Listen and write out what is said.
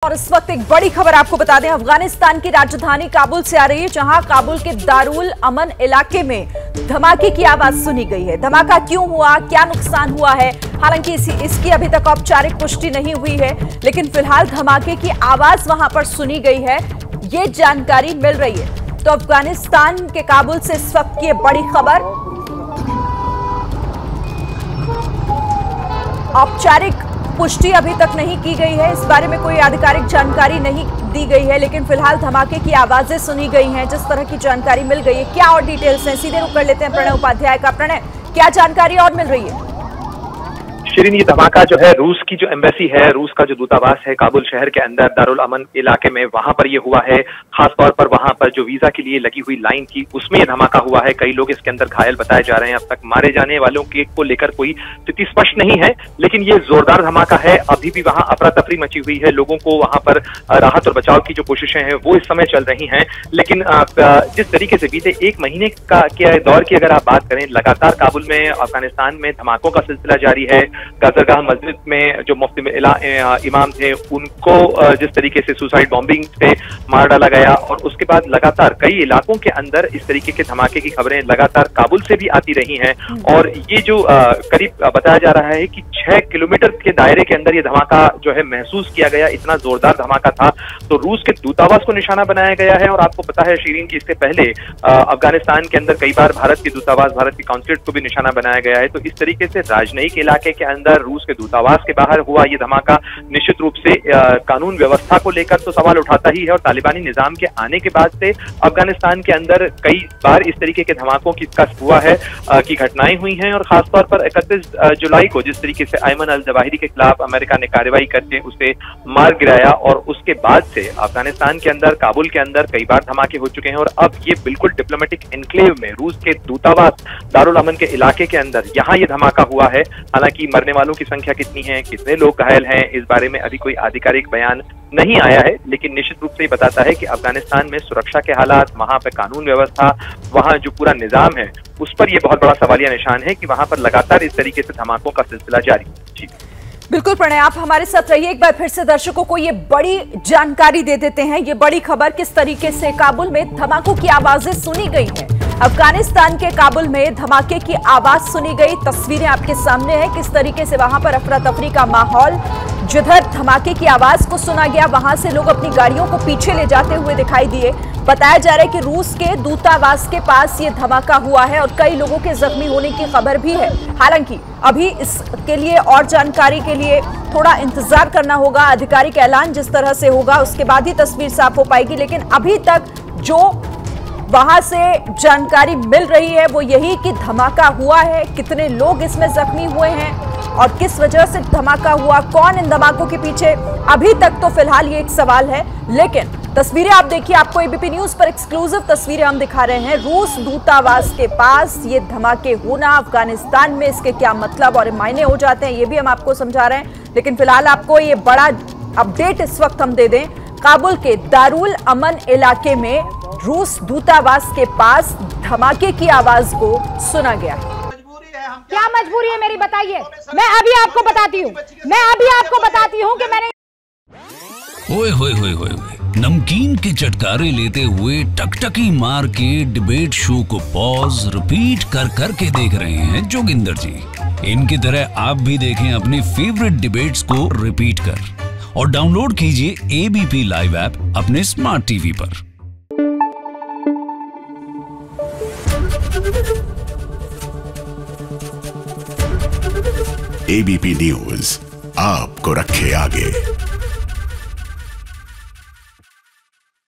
और इस वक्त एक बड़ी खबर आपको बता दें, अफगानिस्तान की राजधानी काबुल से आ रही है, जहां काबुल के दारुल अमन इलाके में धमाके की आवाज सुनी गई है। धमाका क्यों हुआ, क्या नुकसान हुआ है, हालांकि इसकी अभी तक औपचारिक पुष्टि नहीं हुई है, लेकिन फिलहाल धमाके की आवाज वहां पर सुनी गई है, ये जानकारी मिल रही है। तो अफगानिस्तान के काबुल से इस वक्त की बड़ी खबर, औपचारिक पुष्टि अभी तक नहीं की गई है, इस बारे में कोई आधिकारिक जानकारी नहीं दी गई है, लेकिन फिलहाल धमाके की आवाजें सुनी गई हैं। जिस तरह की जानकारी मिल गई है, क्या और डिटेल्स हैं, सीधे रुक कर लेते हैं प्रणय उपाध्याय का। प्रणय, क्या जानकारी और मिल रही है? शिरीन, ये धमाका जो है रूस की जो एम्बेसी है, रूस का जो दूतावास है काबुल शहर के अंदर दारुल अमन इलाके में, वहां पर ये हुआ है। खासतौर पर वहां पर जो वीजा के लिए लगी हुई लाइन थी उसमें ये धमाका हुआ है। कई लोग इसके अंदर घायल बताए जा रहे हैं। अब तक मारे जाने वालों के को लेकर कोई स्थिति स्पष्ट नहीं है, लेकिन ये जोरदार धमाका है। अभी भी वहां अफरा तफरी मची हुई है, लोगों को वहां पर राहत और बचाव की जो कोशिशें हैं वो इस समय चल रही हैं। लेकिन जिस तरीके से बीते एक महीने के दौर की अगर आप बात करें, लगातार काबुल में, अफगानिस्तान में धमाकों का सिलसिला जारी है। गजरगाह मस्जिद में जो मुफ्ती इमाम थे उनको जिस तरीके से सुसाइड बॉम्बिंग से मार डाला गया, और उसके बाद लगातार कई इलाकों के अंदर इस तरीके के धमाके की खबरें लगातार काबुल से भी आती रही हैं। और ये जो करीब बताया जा रहा है कि 6 किलोमीटर के दायरे के अंदर ये धमाका जो है महसूस किया गया, इतना जोरदार धमाका था। तो रूस के दूतावास को निशाना बनाया गया है। और आपको पता है शिरीन की इससे पहले अफगानिस्तान के अंदर कई बार भारत के दूतावास, भारत के काउंसलेट को भी निशाना बनाया गया है। तो इस तरीके से राजनयिक इलाके के अंदर, रूस के दूतावास के बाहर हुआ ये धमाका निश्चित रूप से कानून व्यवस्था को लेकर तो सवाल उठाता ही है। और तालिबानी निजाम के आने के बाद से अफगानिस्तान के अंदर कई बार इस तरीके के धमाकों की हुआ है की घटनाएं हुई हैं। और खासतौर पर 31 जुलाई को जिस तरीके से अयमन अल जवाहिरी के खिलाफ अमेरिका ने कार्रवाई करके उसे मार गिराया, और उसके बाद से अफगानिस्तान के अंदर, काबुल के अंदर कई बार धमाके हो चुके हैं। और अब ये बिल्कुल डिप्लोमेटिक एनक्लेव में, रूस के दूतावास दारुल अमन के इलाके के अंदर यहाँ ये धमाका हुआ है। हालांकि मरने वालों की संख्या कितनी है, कितने लोग घायल हैं, इस बारे में अभी कोई आधिकारिक बयान नहीं आया है, लेकिन निश्चित रूप से ये बताता है कि अफगानिस्तान में सुरक्षा के हालात, वहां पर कानून व्यवस्था, वहां जो पूरा निजाम है, उस पर यह बहुत बड़ा सवालिया निशान है कि वहां पर लगातार इस तरीके से धमाकों का सिलसिला जारी है। जी बिल्कुल प्रणय, आप हमारे साथ रहिए। एक बार फिर से दर्शकों को ये बड़ी जानकारी दे देते हैं, ये बड़ी खबर, किस तरीके से काबुल में धमाकों की आवाजें सुनी गई हैं। अफगानिस्तान के काबुल में धमाके की आवाज सुनी गई, तस्वीरें आपके सामने हैं, किस तरीके से वहां पर अफरा तफरी का माहौल। जिधर धमाके की आवाज को सुना गया, वहां से लोग अपनी गाड़ियों को पीछे ले जाते हुए दिखाई दिए। बताया जा रहा है कि रूस के दूतावास के पास ये धमाका हुआ है और कई लोगों के जख्मी होने की खबर भी है। हालांकि अभी इसके लिए और जानकारी के लिए थोड़ा इंतजार करना होगा। आधिकारिक ऐलान जिस तरह से होगा उसके बाद ही तस्वीर साफ हो पाएगी, लेकिन अभी तक जो वहां से जानकारी मिल रही है वो यही कि धमाका हुआ है। कितने लोग इसमें जख्मी हुए हैं और किस वजह से धमाका हुआ, कौन इन धमाकों के पीछे, अभी तक तो फिलहाल ये एक सवाल है। लेकिन तस्वीरें आप देखिए, आपको एबीपी न्यूज पर एक्सक्लूसिव तस्वीरें हम दिखा रहे हैं। रूस दूतावास के पास ये धमाके होना, अफगानिस्तान में इसके क्या मतलब और मायने हो जाते हैं, ये भी हम आपको समझा रहे हैं। लेकिन फिलहाल आपको ये बड़ा अपडेट इस वक्त हम दे दें, काबुल के दारुल अमन इलाके में रूस दूतावास के पास धमाके की आवाज को सुना गया। क्या मजबूरी है मेरी, बताइए। मैं अभी आपको बताती हूँ कि मैंने ओए होए होए होए, नमकीन के चटकारे लेते हुए टकटकी मार के डिबेट शो को पॉज रिपीट कर कर के देख रहे हैं जोगिंदर जी। इनकी तरह आप भी देखें अपनी फेवरेट डिबेट्स को रिपीट कर, और डाउनलोड कीजिए एबीपी लाइव ऐप अपने स्मार्ट टीवी पर। एबीपी न्यूज आपको रखे आगे।